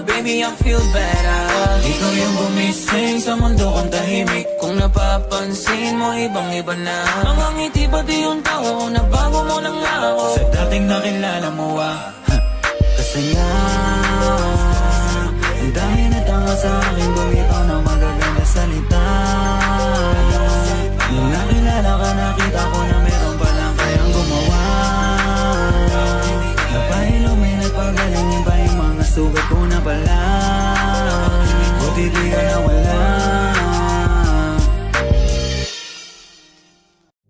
baby, I feel better. Ikaw yung gumising sa mundo kong tahimik. Kung napapansin mo, ibang-iba na. Mga ngiti pati yung tawa ko na bago mo lang ako. Sa dating nakilala mo kasi nga ang dami na tanga sa akin, bumitaw ng magaganda salita. Nung nakilala ka, nakita ko na meron palang kayang gumawa. Napahilumi, nagpagalingin pa yung mga sugat ko na pala. Buti di ka nawala.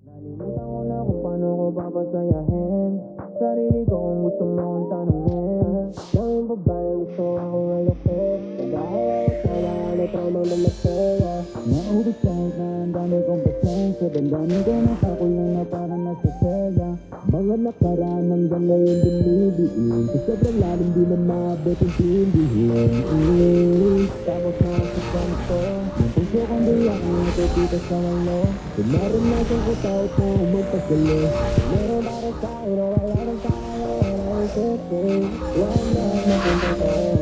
Nalimutan ko na kung paano ko papasayahin sarili ko kung gusto mo kong tanongin. Daming babae gusto ako malapit. Dahil sana na-try mo na masaya. Naubos kahit na ang dami kong pasensya. Damdamin ko na kakulang na parang nasa saya. Mga nakaraan hanggang ngayon binibiin. Sa sobrang lalim di na maabot ang tindihin. Tapos na sa kanto yung puso kong di ako natutita sa walo. Kung meron na siyang kutay po magpasalo. Meron para tayo na wala rin tayo. Wala na punta tayo.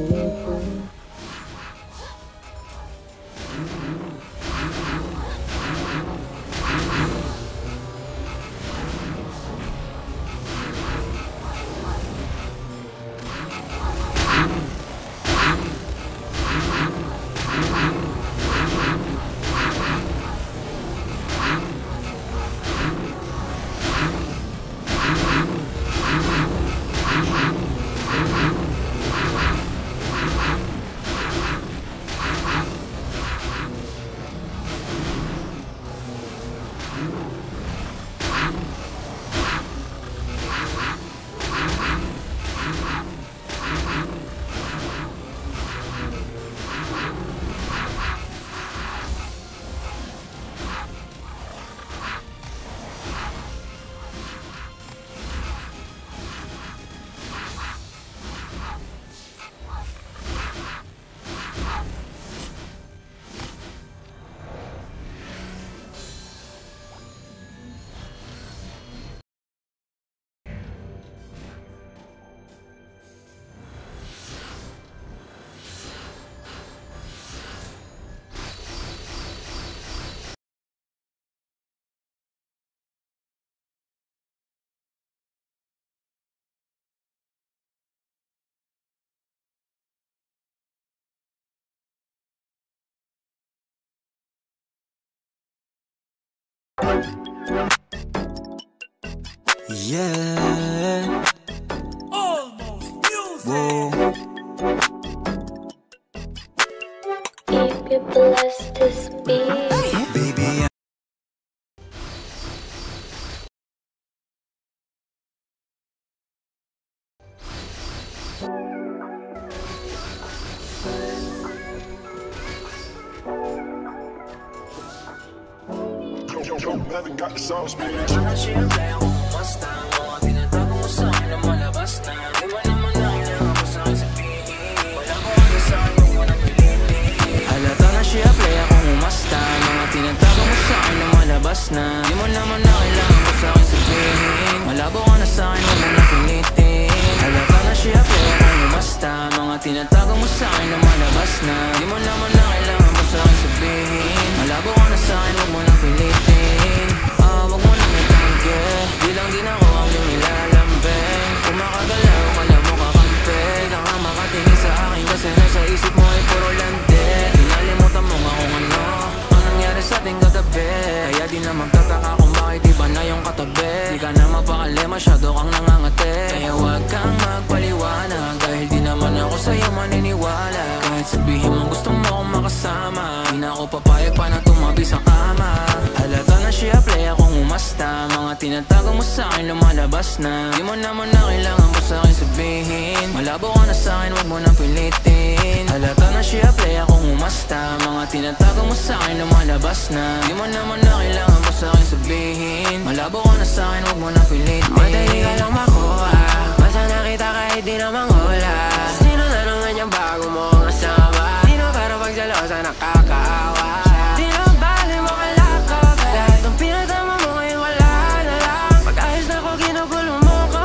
Yeah. Almost music. Whoa. If you bless this beat. Baby, haven't got the sauce, baby. halata na siya, play akong umasta. Mga tinatago mo sa'kin na malabas na. Di mo naman na kailangan ko sa'kin sabihin. Malabo ka na sa'kin, huwag mo na pilitin. Halata na siya, play akong umasta. Mga tinatago mo sa'kin na malabas na. Di mo naman na kailangan ko sa'kin sabihin. Malabo ka na sa'kin, huwag mo na pilitin. Huwag mo na may tangke. Di lang din ako ang iyong nilalambing. Kung makagalaw ka na mo kakampi. Kang ang makatingin sa akin kasi nasa isip mo ay puro lante. Kinalimutan mo nga kung ano ang nangyari sa ating katabi. Kaya di na magtataka kung bakit iba na yung katabi. Di ka na mapakali, masyado kang nangangate. Kaya huwag kang magpaliwanag dahil di naman ako sa'yo maniniwala. Kahit sabihin mo gusto mo akong makasama, di na ako papayag pa na tumabi sa kama. Halata na siya, play akong umasta. Mga tinatago mo sa'kin lumalabas na. Di mo naman na kailangan mo sa'kin sabihin. Malabo ka na sa'kin, huwag mo nang pilitin. Halata na siya, play akong umasta. Mga tinatago mo sa'kin lumalabas na. Di mo naman na kailangan mo sa'kin sabihin. Malabo ka na sa'kin, huwag mo nang pilitin. Madali ka lang makuha, basta nakita kahit di naman hula. Sino na naman yung bago mo ang kasama? Sino pero pagsalosa nakakaawa? Sino bali mo kalako? Lahat ng pinagdama mo ngayon wala na lang. Pag-ayos na ko ginugulo mo ko.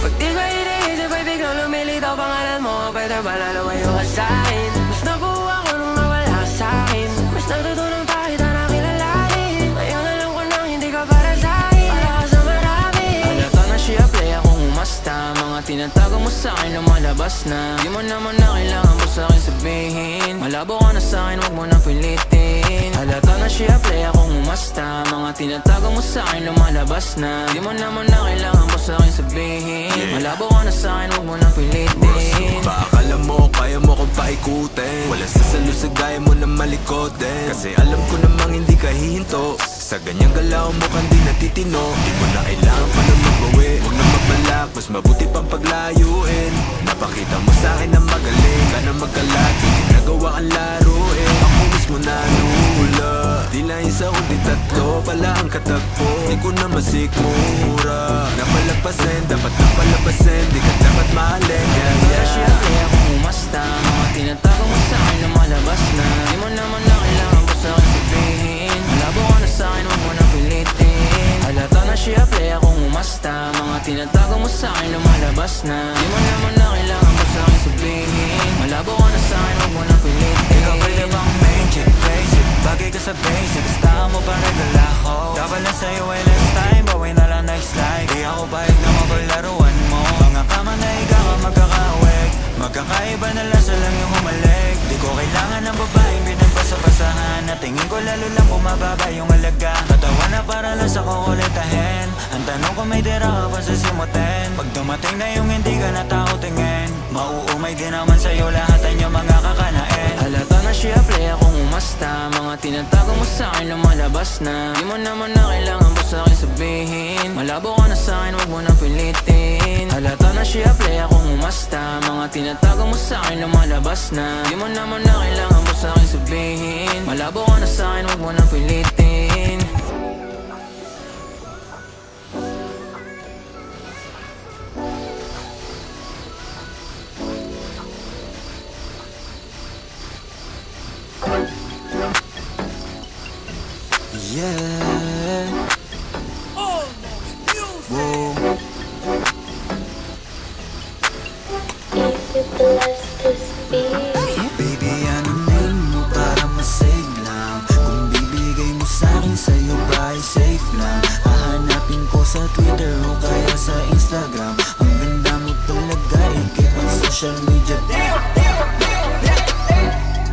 Pag di ko iniisip ay biglang lumilitaw pangalan mo. Pwede ba lalo kayo kasi? sa'kin. Mas nabuo ako nung nawala ka sa'kin. Mas natutunan pa kita na kilalanin. Ngayon alam ko nang hindi ka para sa'kin. Para ka sa marami. Halata na siya play akong umasta. Mga tinatago mo sa'kin lumalabas na. Di mo naman na kailangan mo sa'kin sabihin. Malabo ka na sa'kin, wag mo na pilitin. Halata na siya play akong umasta. Mga tinatago mo sa'kin lumalabas na. Di mo naman na kailangan mo sa'kin sabihin. Malabo ka na sa'kin, wag mo na pilitin. Paakala mo, kaya mo kong paikutin. Wala sa salusag, gaya mo na malikotin. Kasi alam ko namang hindi ka hihinto. Sa ganyang galaw mukhang di natitino. Di mo na kailangan pa na magbawi. Huwag na magbalak, mas mabuti pang paglayuin. Napakita mo sa'kin na magaling ka na magkalaki. Ginagawa kang laruin. Ako mismo na nula. Di lang isa kundi tatlo pala ang katagpo. Di ko na masikmura. Napalagpasin, dapat napalabasin. Di ka dapat mahalin. Para siya play akong umasta. Mga tinatago mo sa'kin lumalabas na. Di mo naman na kailangan mo sa'kin sabihin. Malabo ka na sa'kin, wag mo na pilitin. Halata na siya play akong umasta. Mga tinatago mo sa'kin lumalabas na. Di mo naman na kailangan mo sa'kin sabihin. Malabo ka na sa'kin, wag mo na pilitin. Ikaw pwede bang main chick, basic? Bagay ka sa basic, gustahan mo pa regala ko. Dapat na sa'yo ay last time, bawin na lang next life. Di ako pahig na mapaglaruan mo. Mga kama na ikaw ang magkakawig. Magkakaiba na lang sa lang yung humalik. Di ko kailangan ng babaeng pinagpasa-pasahan. Na tingin ko lalo lang bumababa yung alaga. Katawa na para lang sa kukulitahin. Ang tanong ko may tira ka pa sa simutin. Pag dumating na yung hindi ka na tao tingin. Mauumay din naman sa'yo lahat ang iyong mga kakanain. Halata na siya play akong umasta. Mga tinatago mo sa'kin lumalabas na. Di mo naman na kailangan mo sa'kin sabihin. Malabo ka na sa'kin, wag mo na pilitin. Halata na siya play akong umasta. Mga tinatago mo sa'kin lumalabas na. Di mo naman na kailangan mo sa'kin sabihin. Malabo ka na sa'kin, wag mo na pilitin. Yeah. Whoa. If you bless this beat. Baby, ano name mo para masave lang? Kung bibigay mo sa'kin, sa'yo ba ay safe lang? Hahanapin ko sa Twitter o kaya sa Instagram. Ang ganda mo talaga, ikip ang social media.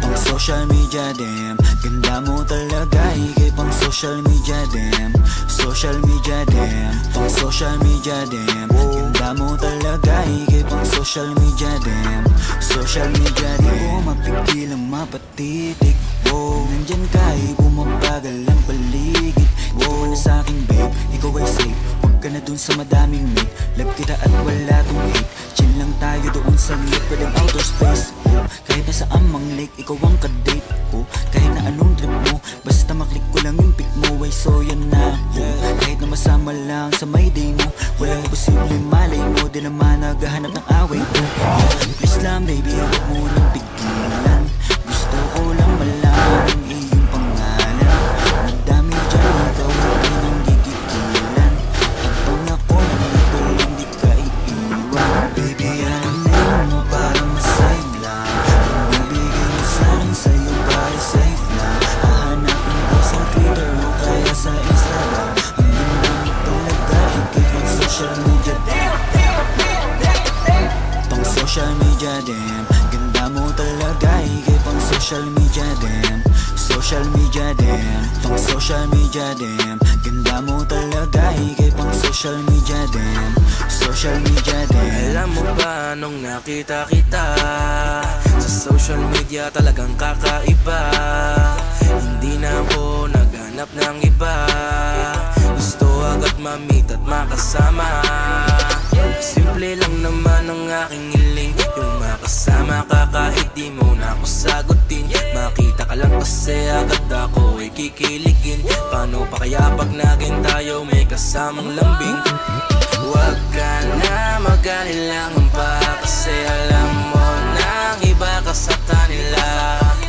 Pang social media, damn. Ganda mo talaga, ikip ang social media, damn. Social media, damn. Pang social media, damn. Ganda mo talaga, ikip ang social media, damn. Social media, damn. Di ko mapigil ang mapatitik. Wow, nandyan ka, bumabagal ang paligid. Ito mo na sa'kin, babe, ikaw ay safe. Huwag ka na dun sa madaming mate. Love kita at wala tong hate. Chill lang tayo doon sa liquid and outer space. Kahit nasa amang lake, ikaw ang kadate ko. Kahit na anong trip mo, basta maklik ko lang yung pic mo. Ay so yan na ako. Kahit na masama lang sa may day mo, walang posibleng malay mo. Di naman naghahanap ng away ko. Please lang baby, huwag mo nang pigilan. Gusto ko lang malaman ang iyong pangalan. Madami dyan, ikaw hindi nang gigigilan. Habang ako nandito lang di ka iiwan. Baby, ano mo para masave lang? Kung bibigay mo sa'kin, sa'yo ba ay safe lang? Hahanapin ko sa Twitter o kaya sa Instagram. Ang ganda mo talaga, ikip ang social media. Pang social media, damn. Ganda mo talaga, ikip ang social media, damn. Social media, damn. Pang social media, damn. Ganda mo talaga, ikip ang social media, damn. Social media, damn. Alam mo ba nung nakita kita sa social media talagang kakaiba. Hindi na ako naghanap ng iba. Gusto agad ma-meet at makasama. Simple lang naman ang aking hiling, yung makasama ka kahit di mo na ako sagutin. Makita ka lang kasi agad ako ay kikiligin. Paano pa kaya pag naging tayo may kasamang lambing? Huwag ka na mag-alilangan pa, kasi alam mo nang iba ka sa kanila.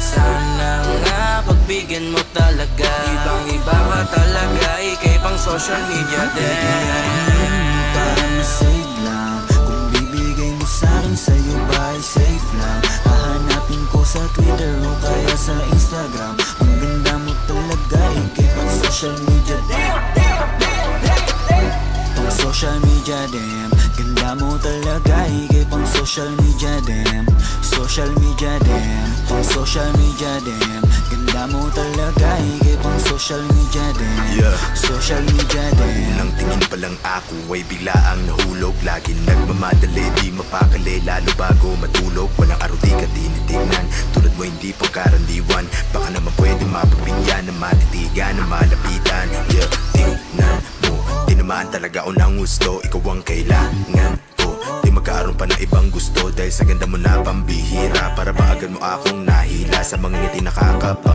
Sana nga pagbigyan mo talaga, ibang iba ka talaga, ikay pang social media din. Para masave lang, kung bibigay mo sa'kin, sa'yo ba ay safe lang? Hahanapin sa Twitter o kaya sa Instagram. Ang ganda mo talaga, ikay pang social media damn. Pang social media damn. Ganda mo talaga, ikay pang social media damn. Social media damn. Pang social media damn. Ganda mo talaga, ikay pang social media damn. Social media damn. Unang tingin pa lang ako ay bigla ang nahulog. Laging nagmamadali, di mapakali, lalo bago matulog. Walang araw di ka tinitignan, tulad mo hindi pagkarandiwan. Baka naman pwede mapagbigyan na matitigan, na malapitan. Tingnan mo, tinamaan talaga ako ng gusto. Ikaw ang kailangan ko, di magkaroon pa ng ibang gusto. Dahil sa ganda mo na pambihira, para ba agad mo akong nahila sa mga ngiti nakakapang